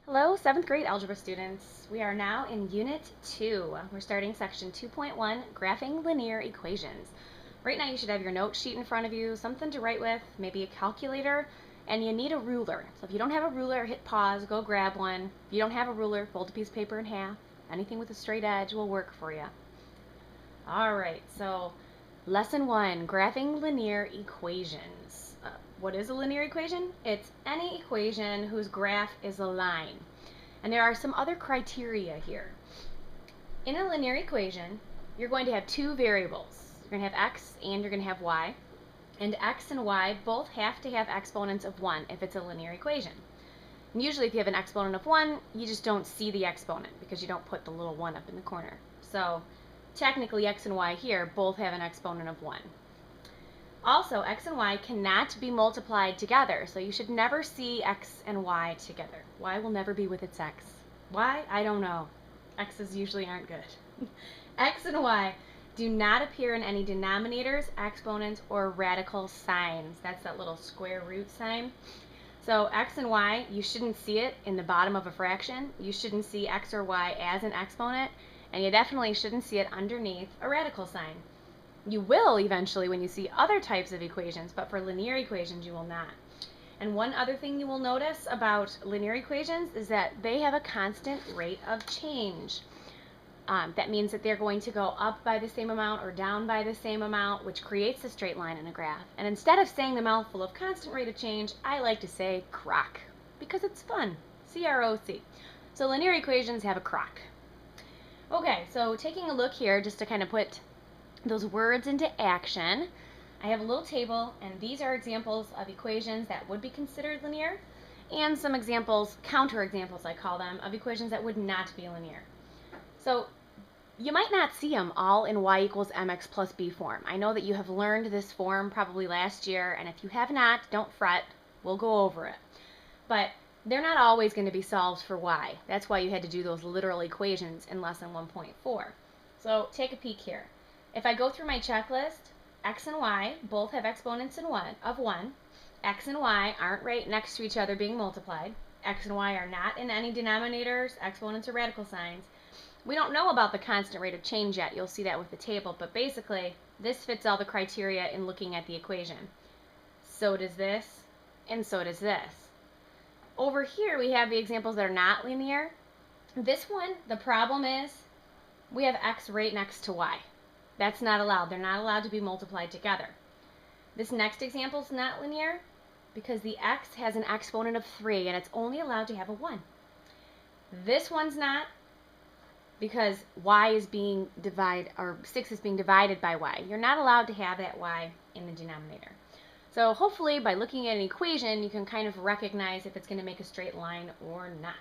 Hello, 7th grade algebra students. We are now in Unit 2. We're starting section 2.1, Graphing Linear Equations. Right now you should have your note sheet in front of you, something to write with, maybe a calculator, and you need a ruler. So if you don't have a ruler, hit pause, go grab one. If you don't have a ruler, fold a piece of paper in half. Anything with a straight edge will work for you. Alright, so Lesson 1, Graphing Linear Equations. What is a linear equation? It's any equation whose graph is a line. And there are some other criteria here. In a linear equation, you're going to have two variables. You're going to have x and you're going to have y. And x and y both have to have exponents of 1 if it's a linear equation. And usually if you have an exponent of 1, you just don't see the exponent because you don't put the little 1 up in the corner. So technically x and y here both have an exponent of 1. Also, x and y cannot be multiplied together, so you should never see x and y together. Y will never be with its x. Why? I don't know. X's usually aren't good. X and y do not appear in any denominators, exponents, or radical signs. That's that little square root sign. So x and y, you shouldn't see it in the bottom of a fraction. You shouldn't see x or y as an exponent, and you definitely shouldn't see it underneath a radical sign. You will eventually when you see other types of equations, but for linear equations you will not. And one other thing you will notice about linear equations is that they have a constant rate of change. That means that they're going to go up by the same amount or down by the same amount, which creates a straight line in a graph. And instead of saying the mouthful of constant rate of change, I like to say croc, because it's fun. C-R-O-C. So linear equations have a croc. Okay, so taking a look here just to kind of put those words into action, I have a little table, and these are examples of equations that would be considered linear, and some examples, counterexamples I call them, of equations that would not be linear. So you might not see them all in y equals mx plus b form. I know that you have learned this form probably last year, and if you have not, don't fret, we'll go over it. But they're not always going to be solved for y. That's why you had to do those literal equations in lesson 1.4. So take a peek here. If I go through my checklist, x and y both have exponents of 1. X and y aren't right next to each other being multiplied. X and y are not in any denominators, exponents, or radical signs. We don't know about the constant rate of change yet. You'll see that with the table, but basically this fits all the criteria in looking at the equation. So does this, and so does this. Over here we have the examples that are not linear. This one, the problem is we have x right next to y. That's not allowed. They're not allowed to be multiplied together. This next example is not linear because the x has an exponent of 3 and it's only allowed to have a 1. This one's not because y is being divided, or 6 is being divided by y. You're not allowed to have that y in the denominator. So hopefully by looking at an equation you can kind of recognize if it's going to make a straight line or not.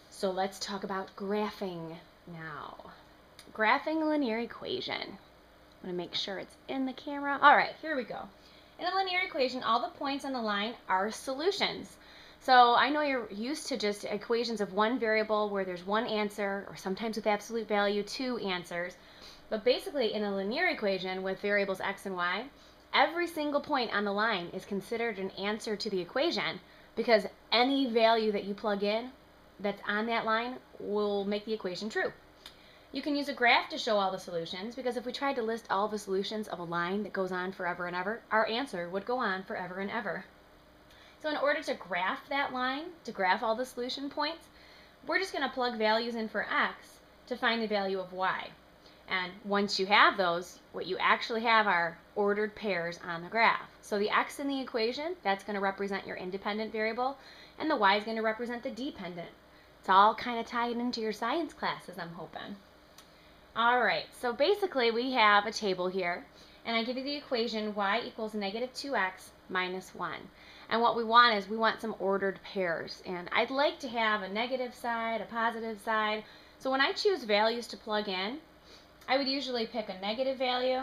So let's talk about graphing now. Graphing a linear equation. I'm going to make sure it's in the camera. All right, here we go. In a linear equation, all the points on the line are solutions. So I know you're used to just equations of one variable where there's one answer, or sometimes with absolute value, 2 answers. But basically in a linear equation with variables x and y, every single point on the line is considered an answer to the equation because any value that you plug in that's on that line will make the equation true. You can use a graph to show all the solutions because if we tried to list all the solutions of a line that goes on forever and ever, our answer would go on forever and ever. So in order to graph that line, to graph all the solution points, we're just going to plug values in for x to find the value of y. And once you have those, what you actually have are ordered pairs on the graph. So the x in the equation, that's going to represent your independent variable, and the y is going to represent the dependent. It's all kind of tied into your science classes, I'm hoping. Alright, so basically we have a table here, and I give you the equation y equals negative 2x minus 1. And what we want is we want some ordered pairs, and I'd like to have a negative side, a positive side. So when I choose values to plug in, I would usually pick a negative value.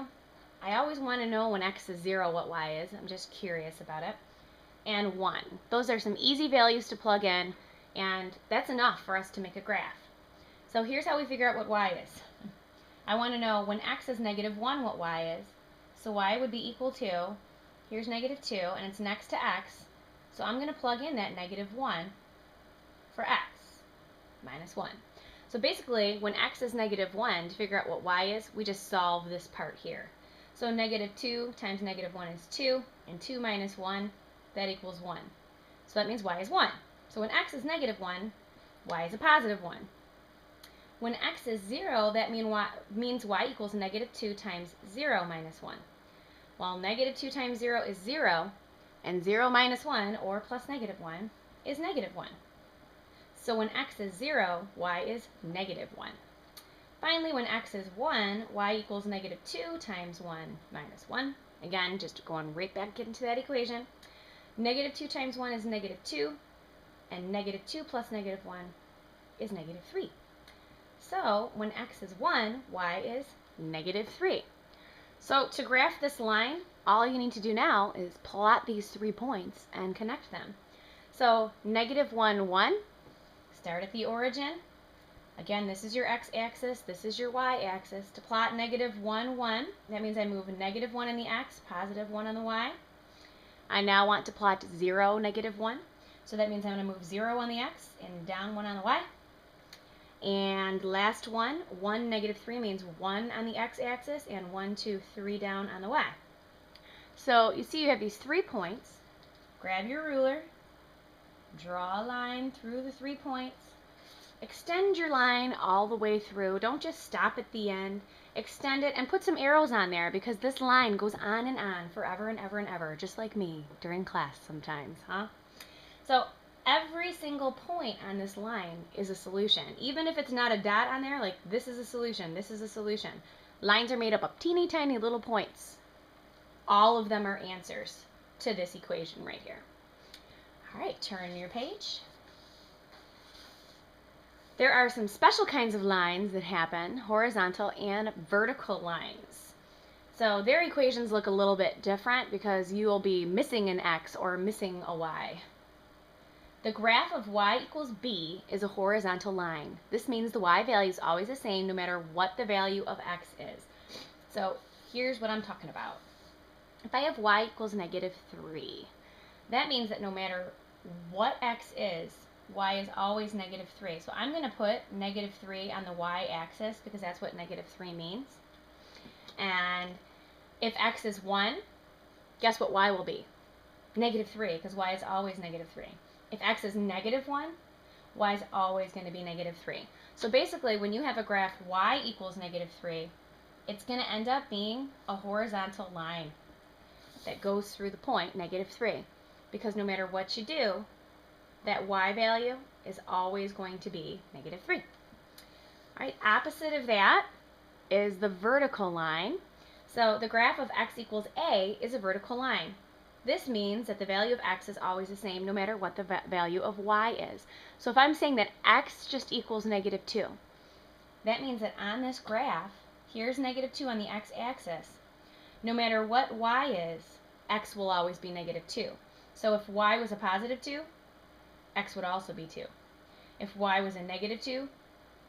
I always want to know when x is 0 what y is. I'm just curious about it. And 1. Those are some easy values to plug in, and that's enough for us to make a graph. So here's how we figure out what y is. I want to know when x is negative 1 what y is. So y would be equal to, here's negative 2, and it's next to x. So I'm going to plug in that negative 1 for x, minus 1. So basically, when x is negative 1, to figure out what y is, we just solve this part here. So negative 2 times negative 1 is 2, and 2 minus 1, that equals 1. So that means y is 1. So when x is negative 1, y is a positive 1. When x is 0, that means y equals negative 2 times 0 minus 1. Well, negative 2 times 0 is 0, and 0 minus 1, or plus negative 1, is negative 1. So when x is 0, y is negative 1. Finally, when x is 1, y equals negative 2 times 1 minus 1. Again, just going right back into that equation. Negative 2 times 1 is negative 2, and negative 2 plus negative 1 is negative 3. So when x is 1, y is negative 3. So to graph this line, all you need to do now is plot these 3 points and connect them. So negative 1, 1, start at the origin. Again, this is your x-axis, this is your y-axis. To plot negative 1, 1, that means I move negative 1 on the x, positive 1 on the y. I now want to plot 0, negative 1. So that means I'm going to move 0 on the x and down 1 on the y. And last one, 1, negative 3 means 1 on the x-axis and 1, 2, 3 down on the y. So you see you have these 3 points. Grab your ruler, draw a line through the 3 points, extend your line all the way through. Don't just stop at the end. Extend it and put some arrows on there because this line goes on and on forever and ever and ever, just like me during class sometimes, huh? So every single point on this line is a solution. Even if it's not a dot on there, like this is a solution, this is a solution. Lines are made up of teeny tiny little points. All of them are answers to this equation right here. All right, turn your page. There are some special kinds of lines that happen, horizontal and vertical lines. So their equations look a little bit different because you will be missing an x or missing a y. The graph of y equals b is a horizontal line. This means the y value is always the same no matter what the value of x is. So here's what I'm talking about. If I have y equals negative 3, that means that no matter what x is, y is always negative 3. So I'm going to put negative 3 on the y-axis because that's what negative 3 means. And if x is 1, guess what y will be? Negative 3, because y is always negative 3. If x is negative 1, y is always going to be negative 3. So basically, when you have a graph y equals negative 3, it's going to end up being a horizontal line that goes through the point, negative 3. Because no matter what you do, that y value is always going to be negative 3. All right, opposite of that is the vertical line. So the graph of x equals a is a vertical line. This means that the value of x is always the same no matter what the value of y is. So if I'm saying that x just equals negative 2, that means that on this graph, here's negative 2 on the x-axis. No matter what y is, x will always be negative 2. So if y was a positive 2, x would also be 2. If y was a negative 2,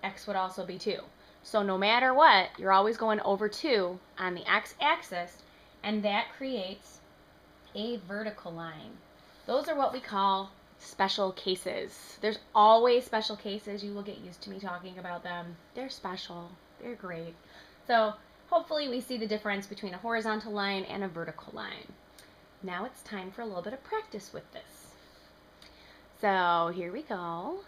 x would also be 2. So no matter what, you're always going over 2 on the x-axis, and that creates a vertical line. Those are what we call special cases. There's always special cases. You will get used to me talking about them. They're special. They're great. So hopefully we see the difference between a horizontal line and a vertical line. Now it's time for a little bit of practice with this. So here we go.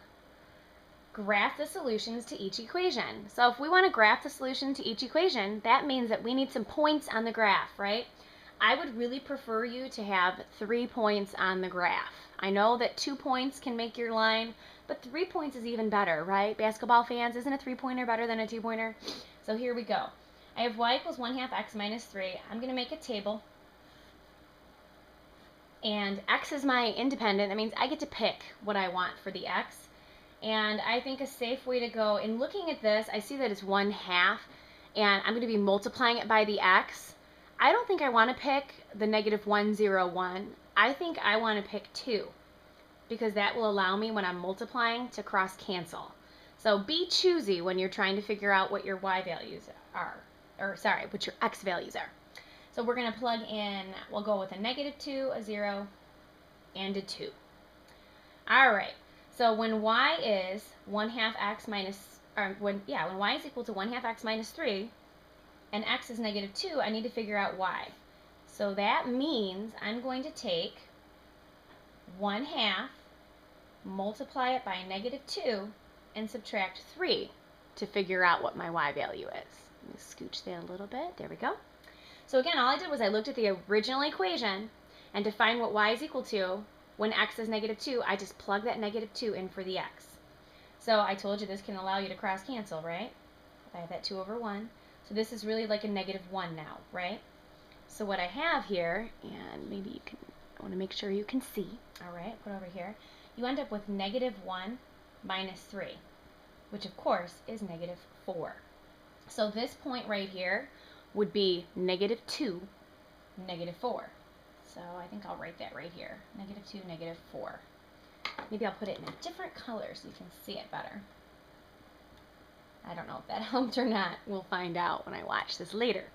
Graph the solutions to each equation. So if we want to graph the solution to each equation, that means that we need some points on the graph, right? I would really prefer you to have 3 points on the graph. I know that 2 points can make your line, but 3 points is even better, right? Basketball fans, isn't a 3-pointer better than a 2-pointer? So here we go. I have y equals 1/2 x minus 3. I'm going to make a table. And x is my independent. That means I get to pick what I want for the x. And I think a safe way to go, in looking at this, I see that it's 1/2, and I'm going to be multiplying it by the x. I don't think I want to pick the negative 1, 0, 1. I think I want to pick 2, because that will allow me, when I'm multiplying, to cross cancel. So be choosy when you're trying to figure out what your y values are, or sorry, what your x values are. So we're going to plug in, we'll go with a negative 2, a 0, and a 2. All right. So when y is 1/2 x minus, or when y is equal to 1/2 x minus 3, and x is -2, I need to figure out y. So that means I'm going to take 1/2, multiply it by -2, and subtract 3 to figure out what my y value is. Let me scooch that a little bit. There we go. So again, all I did was I looked at the original equation, and to find what y is equal to, when x is -2, I just plug that -2 in for the x. So I told you this can allow you to cross cancel, right? I have that 2 over 1. So this is really like a -1 now, right? So what I have here, and maybe you can, I want to make sure you can see. All right, put it over here. You end up with -1 minus 3, which of course is -4. So this point right here would be -2, -4. So I think I'll write that right here, -2, -4. Maybe I'll put it in a different color so you can see it better. I don't know if that helped or not. We'll find out when I watch this later.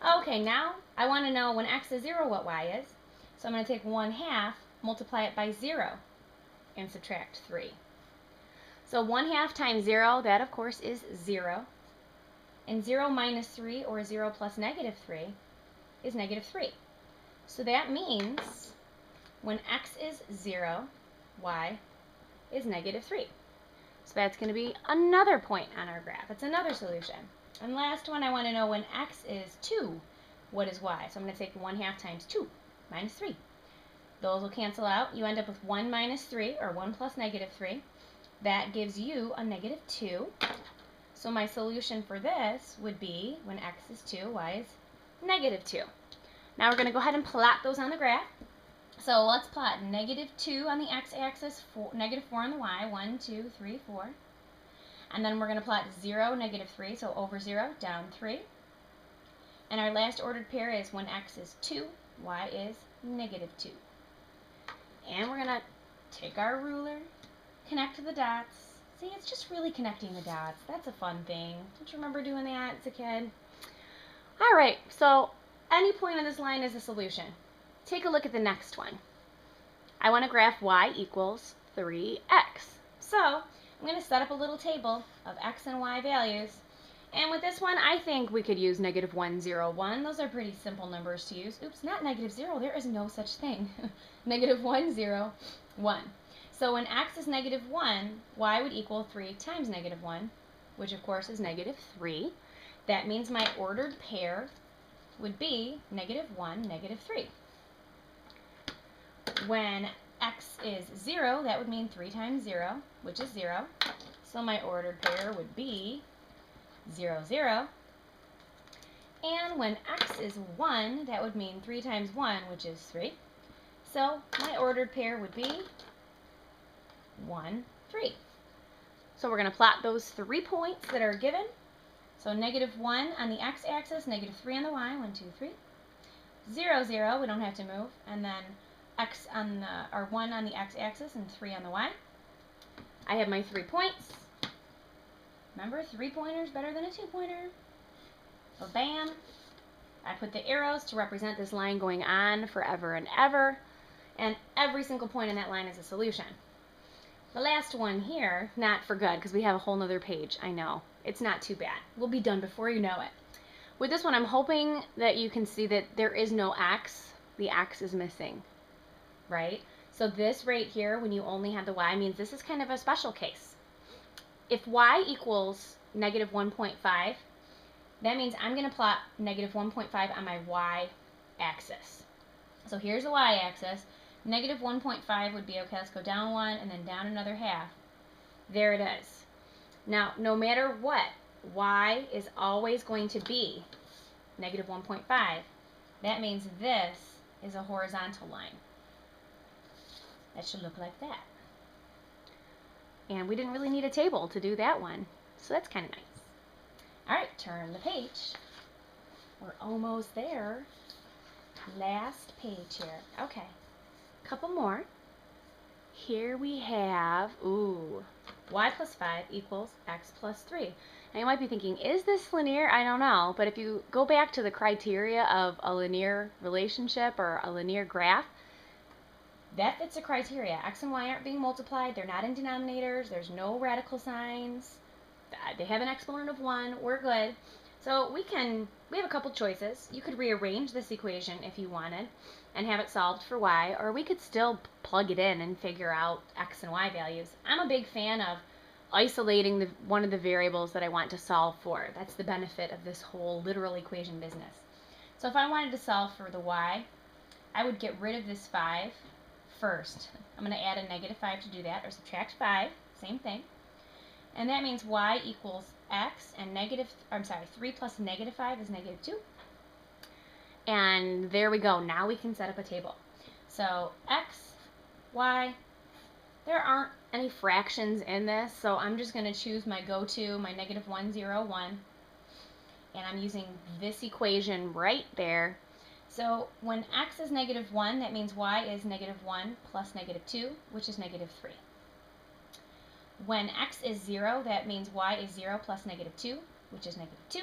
Okay, now I want to know when x is 0 what y is. So I'm going to take 1/2, multiply it by 0, and subtract 3. So 1/2 times 0, that of course is 0. And 0 minus 3, or 0 plus -3, is -3. So that means when x is 0, y is -3. So that's going to be another point on our graph. It's another solution. And last one, I want to know when x is 2, what is y? So I'm going to take 1/2 times 2, minus 3. Those will cancel out. You end up with 1 minus 3, or 1 plus -3. That gives you a -2. So my solution for this would be when x is 2, y is -2. Now we're going to go ahead and plot those on the graph. So let's plot -2 on the x-axis, -4 on the y, 1, 2, 3, 4. And then we're going to plot 0, -3, so over 0, down 3. And our last ordered pair is when x is 2, y is -2. And we're going to take our ruler, connect to the dots. See, it's just really connecting the dots. That's a fun thing. Don't you remember doing that as a kid? All right, so any point on this line is a solution. Take a look at the next one. I want to graph y equals 3x. So I'm going to set up a little table of x and y values. And with this one, I think we could use -1, 0, 1. Those are pretty simple numbers to use. Oops, not -0. There is no such thing. -1, 0, 1. So when x is -1, y would equal 3 times -1, which of course is -3. That means my ordered pair would be -1, -3. When x is 0, that would mean 3 times 0, which is 0. So my ordered pair would be 0, 0. And when x is 1, that would mean 3 times 1, which is 3. So my ordered pair would be 1, 3. So we're going to plot those 3 points that are given. So -1 on the x-axis, -3 on the y, 1, 2, 3. 0, 0, we don't have to move. And then x on the, or 1 on the x-axis and 3 on the y. I have my 3 points. Remember, 3-pointers better than a 2-pointer. So bam, I put the arrows to represent this line going on forever and ever, and every single point in that line is a solution. The last one here, not for good, because we have a whole nother page, I know. It's not too bad. We'll be done before you know it. With this one, I'm hoping that you can see that there is no x. The x is missing, right? So this right here, when you only have the y, means this is kind of a special case. If y equals -1.5, that means I'm going to plot -1.5 on my y-axis. So here's the y-axis. -1.5 would be, okay, let's go down 1 and then down another half. There it is. Now, no matter what, y is always going to be -1.5. That means this is a horizontal line. That should look like that. And we didn't really need a table to do that one, so that's kind of nice. All right, turn the page. We're almost there. Last page here. Okay, couple more. Here we have, y plus 5 equals x plus 3. Now you might be thinking, is this linear? I don't know, but if you go back to the criteria of a linear relationship or a linear graph, That fits the criteria. X and y aren't being multiplied. They're not in denominators. There's no radical signs. They have an exponent of 1. We're good. So we have a couple choices. You could rearrange this equation if you wanted and have it solved for y, or we could still plug it in and figure out x and y values. I'm a big fan of isolating one of the variables that I want to solve for. That's the benefit of this whole literal equation business. So if I wanted to solve for the y, I would get rid of this 5 first. I'm going to add a negative 5 to do that, or subtract 5, same thing. And that means y equals x, and 3 plus negative 5 is negative 2. And there we go. Now we can set up a table. So x, y, there aren't any fractions in this, so I'm just going to choose my go-to, my negative 1, 0, 1. And I'm using this equation right there. So when x is negative 1, that means y is negative 1 plus negative 2, which is negative 3. When x is 0, that means y is 0 plus negative 2, which is negative 2.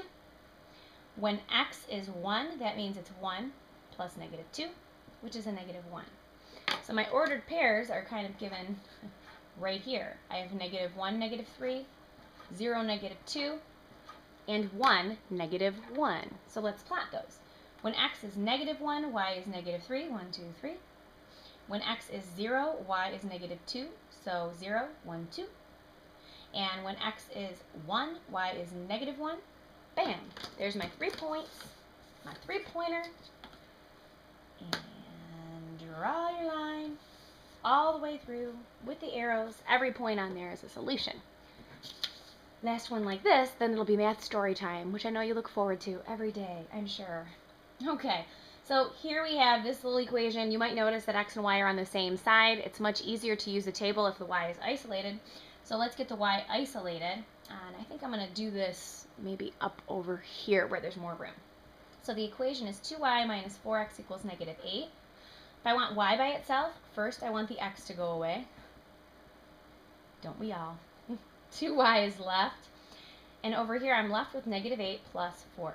When x is 1, that means it's 1 plus negative 2, which is a negative 1. So my ordered pairs are kind of given right here. I have negative 1, negative 3, 0, negative 2, and 1, negative 1. So let's plot those. When x is negative 1, y is negative 3, 1, 2, 3. When x is 0, y is negative 2, so 0, 1, 2. And when x is 1, y is negative 1. Bam! There's my 3 points, my 3-pointer. And draw your line all the way through with the arrows. Every point on there is a solution. Last one like this, then it'll be math story time, which I know you look forward to every day, I'm sure. Okay, so here we have this little equation. You might notice that x and y are on the same side. It's much easier to use the table if the y is isolated. So let's get the y isolated. And I think I'm going to do this maybe up over here where there's more room. So the equation is 2y minus 4x equals negative 8. If I want y by itself, first I want the x to go away. Don't we all? 2y is left. And over here I'm left with negative 8 plus 4x.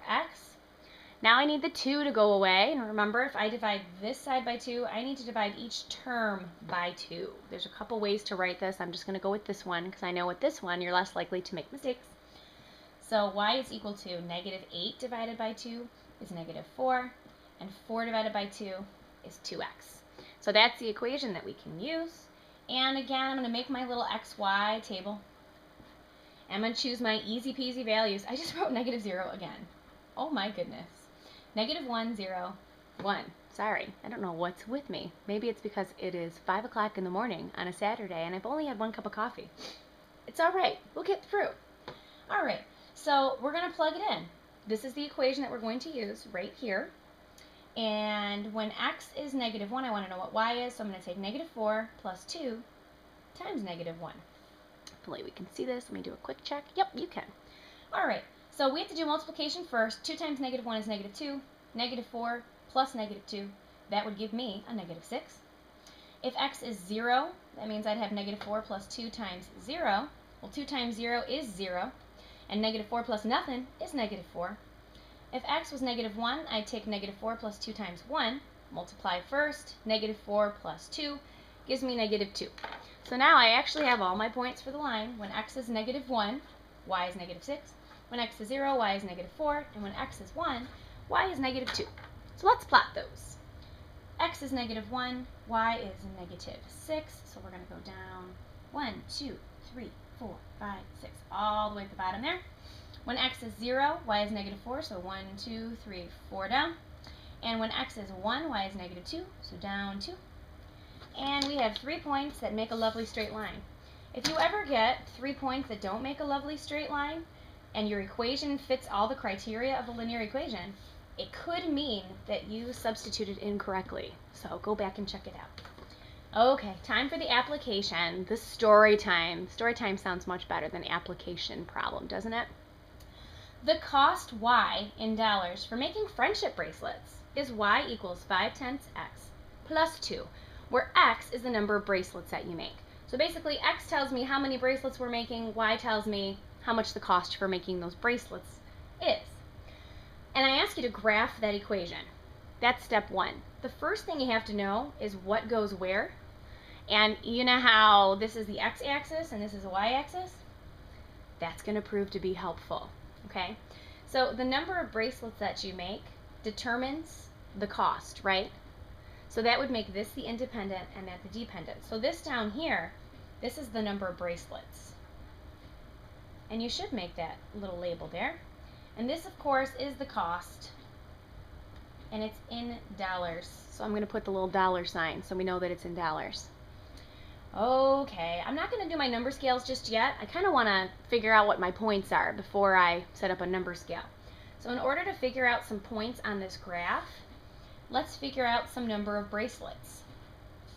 Now I need the 2 to go away. And remember, if I divide this side by 2, I need to divide each term by 2. There's a couple ways to write this. I'm just going to go with this one because I know with this one you're less likely to make mistakes. So y is equal to negative 8 divided by 2 is negative 4. And 4 divided by 2 is 2x. So that's the equation that we can use. And again, I'm going to make my little xy table. I'm going to choose my easy peasy values. I just wrote negative 0 again. Oh my goodness. Negative 1, 0, 1. Sorry, I don't know what's with me. Maybe it's because it is 5 o'clock in the morning on a Saturday and I've only had 1 cup of coffee. It's all right. We'll get through. All right, so we're going to plug it in. This is the equation that we're going to use right here. And when x is negative 1, I want to know what y is, so I'm going to take negative 4 plus 2 times negative 1. Hopefully we can see this. Let me do a quick check. Yep, you can. All right. So we have to do multiplication first. 2 times negative 1 is negative 2. Negative 4 plus negative 2, that would give me a negative 6. If x is 0, that means I'd have negative 4 plus 2 times 0. Well, 2 times 0 is 0, and negative 4 plus nothing is negative 4. If x was negative 1, I'd take negative 4 plus 2 times 1, multiply first. Negative 4 plus 2 gives me negative 2. So now I actually have all my points for the line. When x is negative 1, y is negative 6. When x is 0, y is negative 4, and when x is 1, y is negative 2. So let's plot those. X is negative 1, y is negative 6, so we're going to go down 1, 2, 3, 4, 5, 6, all the way to the bottom there. When x is 0, y is negative 4, so 1, 2, 3, 4 down. And when x is 1, y is negative 2, so down 2. And we have 3 points that make a lovely straight line. If you ever get 3 points that don't make a lovely straight line, and your equation fits all the criteria of a linear equation, it could mean that you substituted incorrectly. So go back and check it out. Okay, time for the application, the story time. Story time sounds much better than application problem, doesn't it? The cost y in dollars for making friendship bracelets is y equals 5/10 x plus 2, where x is the number of bracelets that you make. So basically, x tells me how many bracelets we're making, y tells me how much the cost for making those bracelets is. And I ask you to graph that equation. That's step 1. The first thing you have to know is what goes where And you know how this is the x-axis and this is the y-axis? That's going to prove to be helpful, okay? So the number of bracelets that you make determines the cost, right? So that would make this the independent and that the dependent. So this down here, this is the number of bracelets. And you should make that little label there. And this, of course, is the cost. And it's in dollars. So I'm going to put the little dollar sign so we know that it's in dollars. Okay, I'm not going to do my number scales just yet. I kind of want to figure out what my points are before I set up a number scale. So in order to figure out some points on this graph, let's figure out some number of bracelets.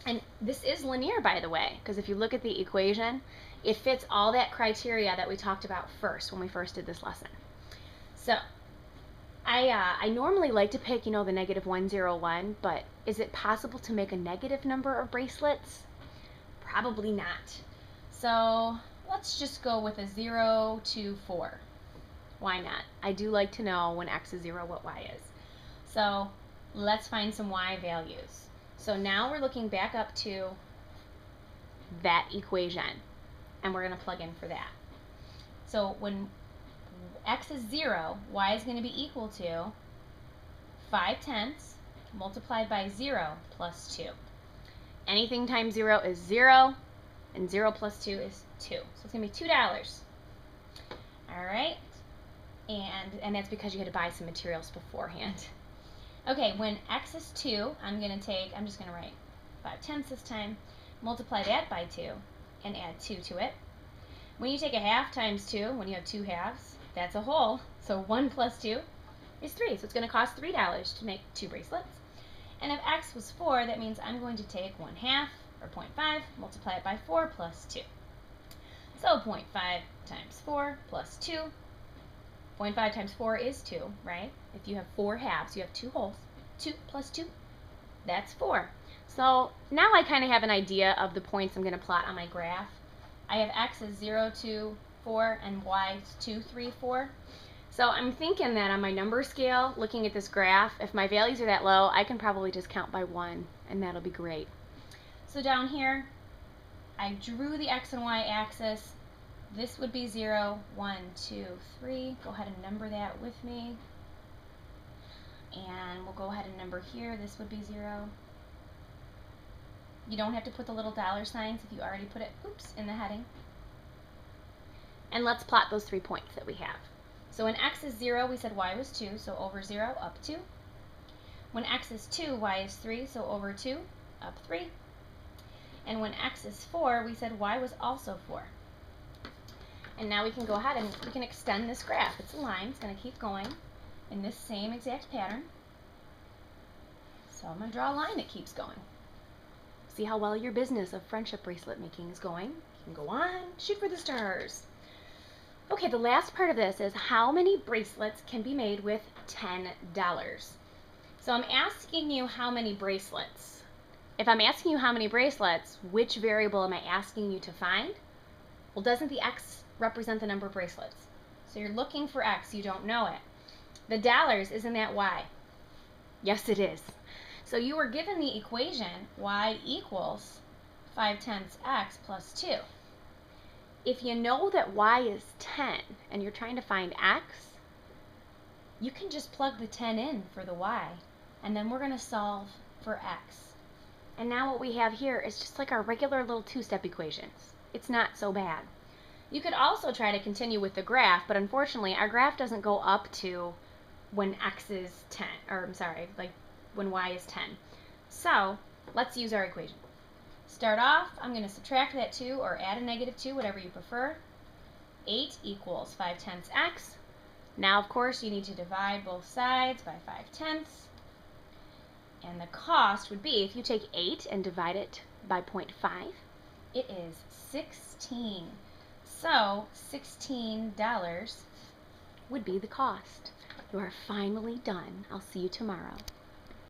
And this is linear, by the way, because if you look at the equation, it fits all that criteria that we talked about first when we first did this lesson. So I normally like to pick, the -101, but is it possible to make a negative number of bracelets? Probably not. So let's just go with a 0 to 4. Why not? I do like to know when x is 0 what y is. So let's find some y values. So now we're looking back up to that equation, and we're going to plug in for that. So when x is 0, y is going to be equal to 5/10 multiplied by 0 plus 2. Anything times 0 is 0, and 0 plus 2 is 2. So it's going to be $2. All right, and that's because you had to buy some materials beforehand. Okay, when x is 2, I'm just going to write 5/10 this time, multiply that by 2, and add 2 to it. When you take a half times 2, when you have 2 halves, that's a whole. So 1 plus 2 is 3. So it's going to cost $3 to make 2 bracelets. And if x was 4, that means I'm going to take 1/2, or 0.5, multiply it by 4 plus 2. So 0.5 times 4 plus 2. 0.5 times 4 is 2, right? If you have 4 halves, you have 2 wholes. 2 plus 2, that's 4. So now I kind of have an idea of the points I'm going to plot on my graph. I have x as 0 to 4 and y is 2, 3, 4. So I'm thinking that on my number scale, looking at this graph, if my values are that low, I can probably just count by 1, and that'll be great. So down here, I drew the x and y axis. This would be 0, 1, 2, 3. Go ahead and number that with me. And we'll go ahead and number here. This would be 0. You don't have to put the little dollar signs if you already put it, in the heading. And let's plot those 3 points that we have. So when x is 0, we said y was 2, so over 0, up 2. When x is 2, y is 3, so over 2, up 3. And when x is 4, we said y was also 4. And now we can go ahead and we can extend this graph. It's a line. It's going to keep going in this same exact pattern. So I'm going to draw a line that keeps going. See how well your business of friendship bracelet making is going. You can go on, shoot for the stars. Okay, the last part of this is how many bracelets can be made with $10. So I'm asking you how many bracelets. If I'm asking you how many bracelets, which variable am I asking you to find? Well, doesn't the x represent the number of bracelets? So you're looking for x, you don't know it. The dollars, isn't that y? Yes, it is. So you were given the equation y equals 5/10 x plus 2. If you know that y is 10 and you're trying to find x, you can just plug the 10 in for the y, and then we're going to solve for x. And now what we have here is just like our regular little two-step equations. It's not so bad. You could also try to continue with the graph, but unfortunately our graph doesn't go up to when x is 10, or I'm sorry, like when y is 10. So let's use our equation. Start off, I'm going to subtract that 2 or add a -2, whatever you prefer. 8 equals 5/10 x. Now, of course, you need to divide both sides by 5/10. And the cost would be, if you take 8 and divide it by 0.5, it is 16. So $16 would be the cost. You are finally done. I'll see you tomorrow.